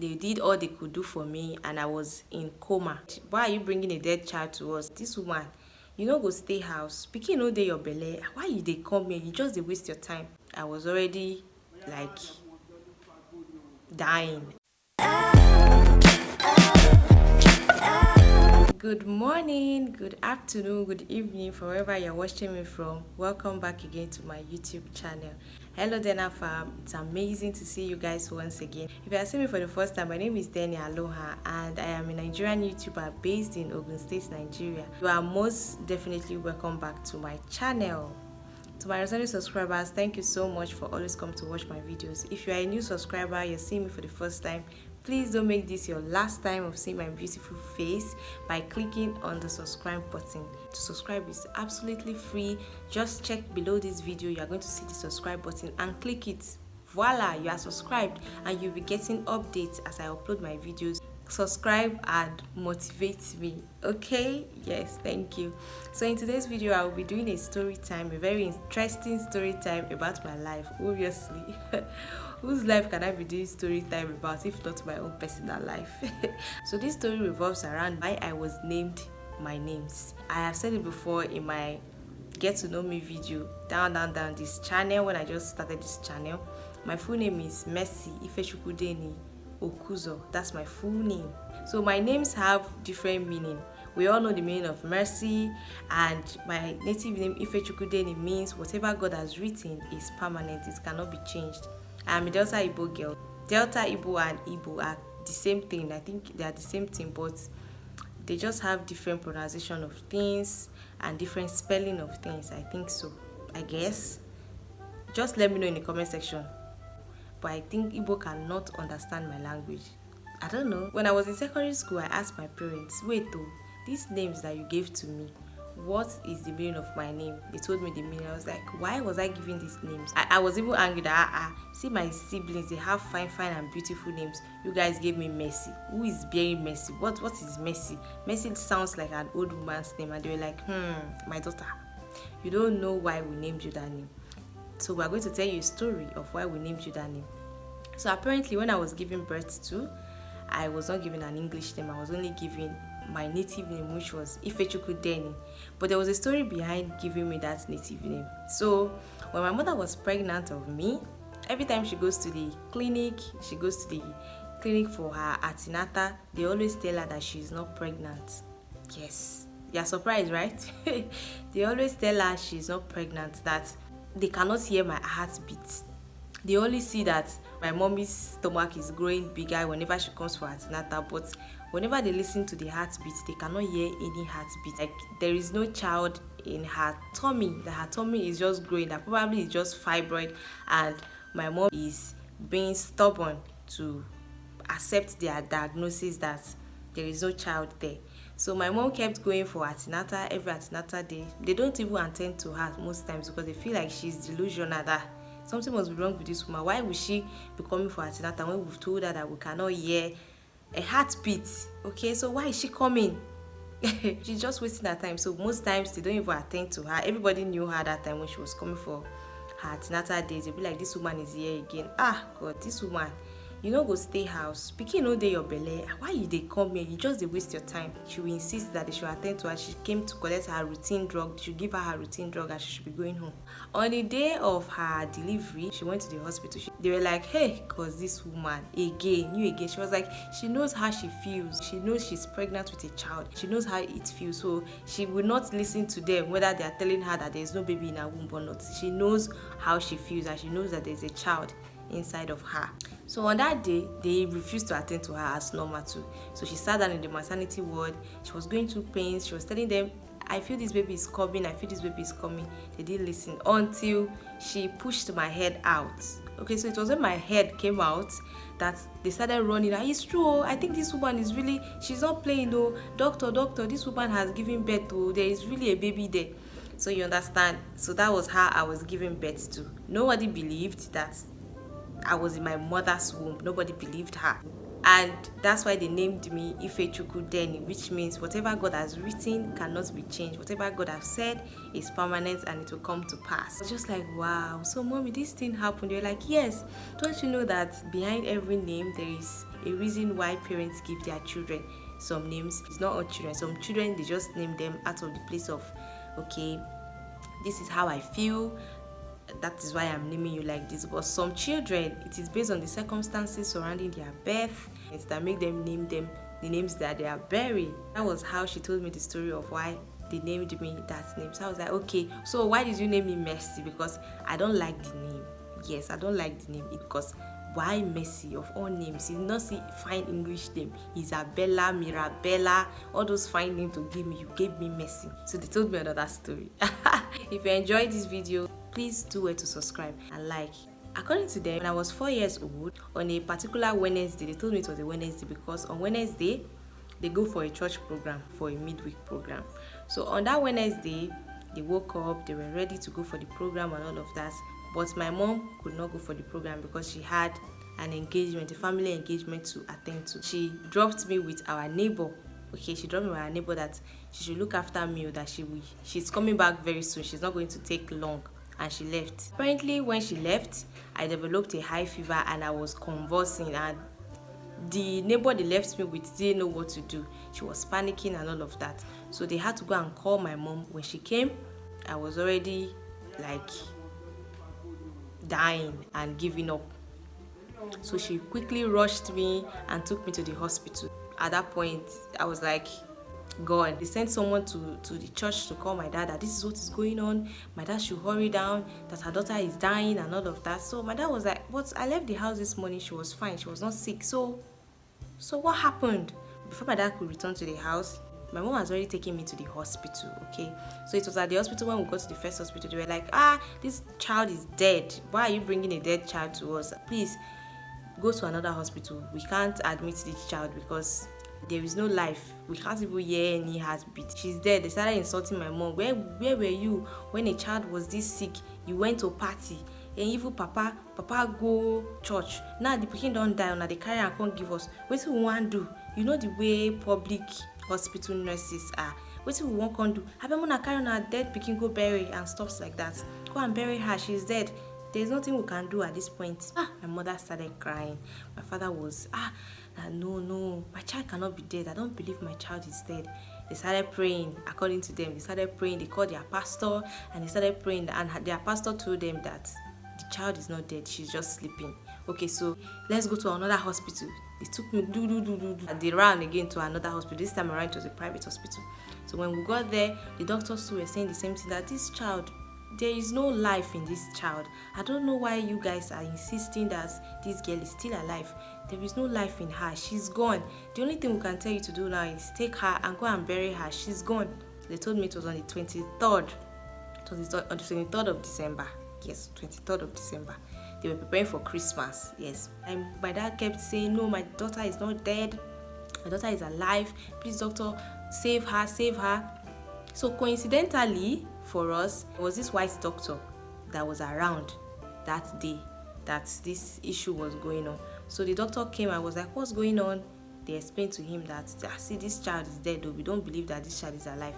They did all they could do for me and I was in coma. Why are you bringing a dead child to us? This woman, you no go stay house. Pikin no dey your belle. Why you dey come here? You just dey waste your time. I was already like dying. Good morning, good afternoon, good evening, from wherever you're watching me from. Welcome back again to my YouTube channel. Hello Dena fam, it's amazing to see you guys once again. If you are seeing me for the first time, my name is Denny Aloha and I am a Nigerian YouTuber based in Ogun State, Nigeria. You are most definitely welcome back to my channel. To my returning subscribers, thank you so much for always coming to watch my videos. If you are a new subscriber, you're seeing me for the first time, please don't make this your last time of seeing my beautiful face by clicking on the subscribe button. To subscribe is absolutely free. Just check below this video, you are going to see the subscribe button and click it. Voila, you are subscribed and you'll be getting updates as I upload my videos. Subscribe and motivate me, okay? Yes, thank you. So in today's video I will be doing a story time, a very interesting story time about my life, obviously. Whose life can I be doing story time about if not my own personal life? So this story revolves around why I was named my names. I have said it before in my get to know me video down this channel. When I just started this channel, my full name is Mercy Ifechukudeni Okuzo. That's my full name. So my names have different meaning. We all know the meaning of mercy, and my native name Ifechukudeni means whatever God has written is permanent, it cannot be changed. I'm a Delta Igbo girl. Delta Igbo and Igbo are the same thing. I think they are the same thing, but they just have different pronunciation of things and different spelling of things. I think so, I guess. Just let me know in the comment section. But I think Igbo cannot understand my language. I don't know. When I was in secondary school, I asked my parents, wait though, these names that you gave to me, what is the meaning of my name? They told me the meaning. I was like, why was I giving these names? I was even angry that see my siblings, they have fine and beautiful names. You guys gave me Mercy. Who is bearing Mercy? What is Mercy? Mercy sounds like an old woman's name. And they were like, my daughter, you don't know why we named you that name. So we're going to tell you a story of why we named you that name. So apparently when I was giving birth to, I was not given an English name. I was only given my native name, which was Ifechukudeni. But there was a story behind giving me that native name. So when my mother was pregnant of me, every time she goes to the clinic, for her antenatal, they always tell her that she's not pregnant. Yes, you're surprised, right? They always tell her she's not pregnant, that they cannot hear my heartbeat. They only see that my mommy's stomach is growing bigger whenever she comes for antenatal, but whenever they listen to the heartbeat, they cannot hear any heartbeat. Like there is no child in her tummy, that her tummy is just growing, that probably is just fibroid, and my mom is being stubborn to accept their diagnosis that there is no child there. So my mom kept going for antenatal every antenatal day. They don't even attend to her most times because they feel like she's delusional, that something must be wrong with this woman. Why would she be coming for antenatal when we've told her that we cannot hear a heartbeat? Okay, so why is she coming? She's just wasting her time. So most times they don't even attend to her. Everybody knew her that time when she was coming for her antenatal days. They'll be like, this woman is here again. God, this woman, you no go stay house. Pikin no dey your belle. Why you dey come here? You just dey waste your time. She will insist that they should attend to her. She came to collect her routine drug. They should give her routine drug and she should be going home. On the day of her delivery, she went to the hospital. They were like, hey, cause this woman again. She was like, she knows how she feels. She knows she's pregnant with a child. She knows how it feels. So she will not listen to them whether they are telling her that there is no baby in her womb or not. She knows how she feels and she knows that there is a child inside of her. So on that day, they refused to attend to her as normal too. So she sat down in the maternity ward. She was going through pains. She was telling them, I feel this baby is coming. I feel this baby is coming. They didn't listen until she pushed my head out. Okay, so it was when my head came out that they started running. It's true. I think this woman is really, she's not playing though. Doctor, this woman has given birth to. There is really a baby there. So you understand. So that was how I was giving birth to. Nobody believed that I was in my mother's womb. Nobody believed her. And that's why they named me Ifechukwu Deni, which means whatever God has written cannot be changed. Whatever God has said is permanent and it will come to pass. I was just like, wow, so mommy, this thing happened. They're like, yes, don't you know that behind every name there is a reason why parents give their children some names? It's not all children. Some children, they just name them out of the place of, okay, this is how I feel, that is why I'm naming you like this. But some children, it is based on the circumstances surrounding their birth. It's that make them name them the names that they are bearing. That was how she told me the story of why they named me that name. So I was like, okay, so why did you name me Mercy? Because I don't like the name. Yes, I don't like the name because why Mercy of all names? You did not see fine English name, Isabella, Mirabella, all those fine names to give me. You gave me Mercy. So they told me another story. If you enjoyed this video, please do well to subscribe and like. According to them, when I was 4 years old, on a particular Wednesday, they told me it was a Wednesday because on Wednesday, they go for a church program, for a midweek program. So on that Wednesday, they woke up, they were ready to go for the program and all of that. But my mom could not go for the program because she had an engagement, a family engagement to attend to. She dropped me with our neighbor. Okay, she dropped me with our neighbor that she should look after me, or that she's coming back very soon. She's not going to take long. And she left. Apparently, when she left, I developed a high fever and I was convulsing, and the neighbor they left me with didn't know what to do. She was panicking and all of that. So they had to go and call my mom. When she came, I was already like dying and giving up. So she quickly rushed me and took me to the hospital. At that point, I was like, gone. They sent someone to the church to call my dad that this is what is going on. My dad should hurry down, that her daughter is dying and all of that. So my dad was like, but I left the house this morning, she was fine, she was not sick. So what happened? Before my dad could return to the house, my mom was already taking me to the hospital. Okay, so it was at the hospital. When we got to the first hospital, they were like, this child is dead. Why are you bringing a dead child to us? Please go to another hospital. We can't admit this child because there is no life. We can't even hear any heartbeat. She's dead. They started insulting my mom. Where were you when a child was this sick? You went to a party and even papa go church. Now the pikin don't die. Now they carry and can't give us. What we want do? You know the way public hospital nurses are. What we want can do? Have you carry on a dead pikin go bury and stuff like that? Go and bury her. She's dead. There's nothing we can do at this point. My mother started crying. My father was no, my child cannot be dead. I don't believe my child is dead. They started praying. According to them, they started praying. They called their pastor and they started praying, and their pastor told them that the child is not dead, she's just sleeping. Okay, so let's go to another hospital. They took me and they ran again to another hospital. This time around it was a private hospital. So when we got there, the doctors too were saying the same thing, that this child, there is no life in this child. I don't know why you guys are insisting that this girl is still alive. There is no life in her. She's gone. The only thing we can tell you to do now is take her and go and bury her. She's gone. They told me it was on the 23rd. It was on the 23rd of December. Yes, 23rd of December. They were preparing for Christmas. Yes. And my dad kept saying, no, my daughter is not dead. My daughter is alive. Please, doctor, save her, save her. So coincidentally for us, it was this white doctor that was around that day that this issue was going on. So the doctor came and was like, what's going on? They explained to him that, see, this child is dead, though. We don't believe that this child is alive.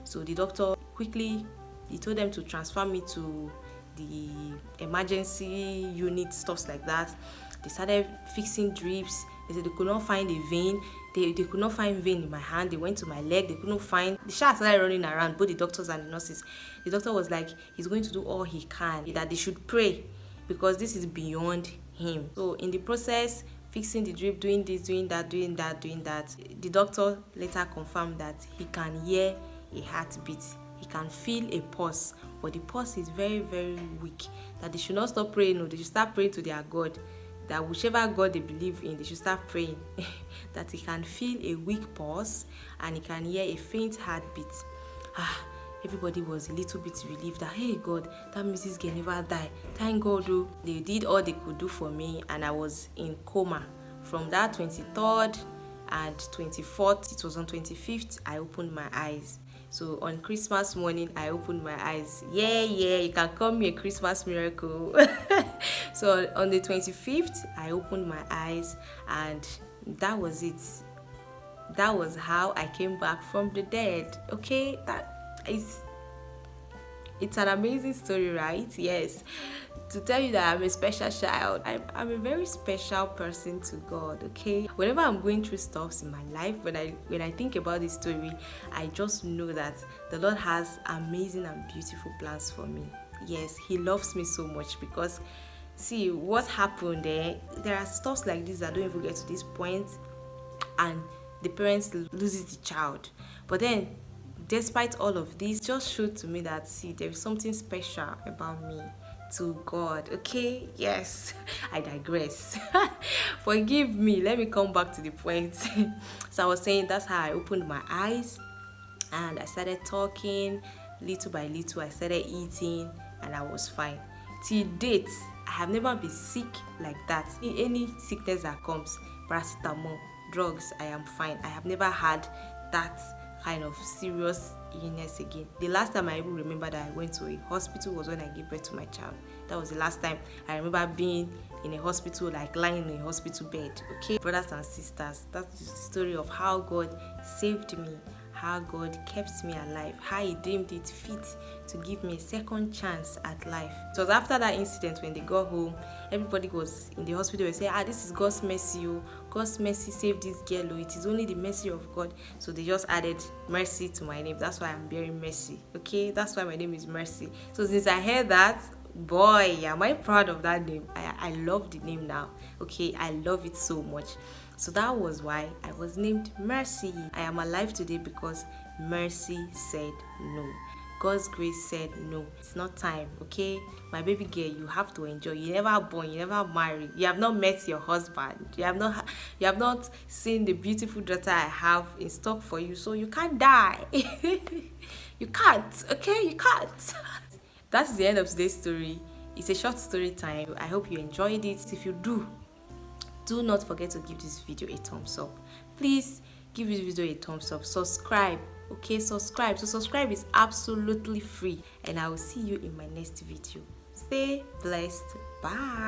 So the doctor quickly, he told them to transfer me to the emergency unit, stuff like that. They started fixing drips. They said they could not find a vein. They could not find vein in my hand. They went to my leg. They could not find. The child started running around, both the doctors and the nurses. The doctor was like, he's going to do all he can, that they should pray because this is beyond him. So in the process, fixing the drip, doing this, doing that. The doctor later confirmed that he can hear a heartbeat. He can feel a pulse, but the pulse is very, very weak. That they should not stop praying. No, they should start praying to their God. That whichever God they believe in, they should start praying. That he can feel a weak pulse and he can hear a faint heartbeat. Everybody was a little bit relieved that, hey God, that means this girl never die. Thank God, though. They did all they could do for me, and I was in coma. From that 23rd and 24th, it was on 25th, I opened my eyes. So on Christmas morning, I opened my eyes. Yeah, you can call me a Christmas miracle. So on the 25th, I opened my eyes, and that was it. That was how I came back from the dead. Okay, that is, it's an amazing story, right? Yes. To tell you that I'm a special child, I'm a very special person to God. Okay. Whenever I'm going through stuffs in my life, when I think about this story, I just know that the Lord has amazing and beautiful plans for me. Yes, He loves me so much because see what happened there. There are stuffs like this that don't even get to this point, and the parents loses the child. But then, despite all of this, just showed to me that see there is something special about me to God. Okay, yes, I digress. Forgive me. Let me come back to the point. So I was saying that's how I opened my eyes and I started talking little by little. I started eating and I was fine. Till date, I have never been sick like that. In any sickness that comes, paracetamol, drugs, I am fine. I have never had that kind of serious illness again. The last time I even remember that I went to a hospital was when I gave birth to my child. That was the last time I remember being in a hospital, like lying in a hospital bed. Okay, brothers and sisters, that's the story of how God saved me, how God kept me alive, how He deemed it fit to give me a second chance at life. It was after that incident when they got home, everybody was in the hospital and say, this is God's mercy. Oh, God's mercy saved this girl. Oh, it is only the mercy of God. So they just added mercy to my name. That's why I'm bearing mercy. Okay, that's why my name is Mercy. So since I heard that, boy, am I proud of that name. I love the name now. Okay, I love it so much. So that was why I was named Mercy. I am alive today because Mercy said no. God's grace said no, it's not time. Okay, my baby girl, you have to enjoy. You never born, you never married, you have not met your husband, you have not seen the beautiful daughter I have in stock for you, so you can't die. You can't. Okay, you can't. That's the end of today's story. It's a short story time. I hope you enjoyed it. If you do not forget to give this video a thumbs up. Please give this video a thumbs up. Subscribe. Okay, subscribe. So subscribe is absolutely free, and I will see you in my next video. Stay blessed. Bye.